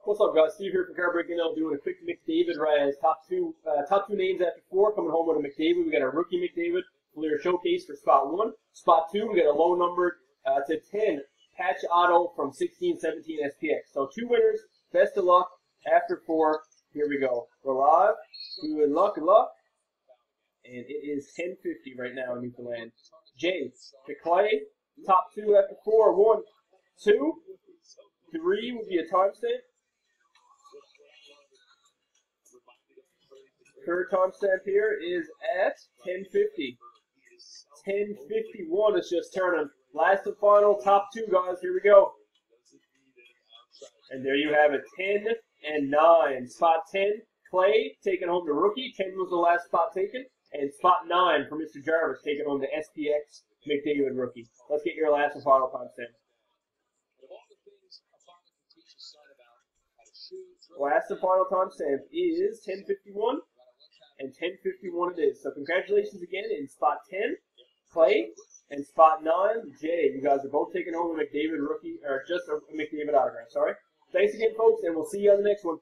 What's up, guys? Steve here from Card Breaking Now, doing a quick McDavid rise. Top two names after 4, coming home with a McDavid. We got a rookie McDavid Fleer Showcase for spot 1. Spot 2, we got a low numbered to 10 patch auto from 16-17 SPX. So 2 winners. Best of luck after 4. Here we go. We're live. Good luck, And it is 10:50 right now in Newfoundland. Jay to Clay. Top 2 after 4. 1, 2, 3 would be a timestamp. Third timestamp here is at 10:50. 10:51 is just turning. Last and final, top 2, guys. Here we go. And there you have it, 10 and 9. Spot 10, Clay taking home the rookie. 10 was the last spot taken. And spot 9 for Mr. Jarvis taking home the SPX McDavid rookie. Let's get your last and final timestamp. Last and final timestamp is 10:51. And 10:51 it is. So congratulations again in spot 10, Clay, and spot 9, Jay. You guys are both taking home a McDavid rookie, or just a McDavid autograph, sorry. Thanks again, folks, and we'll see you on the next one.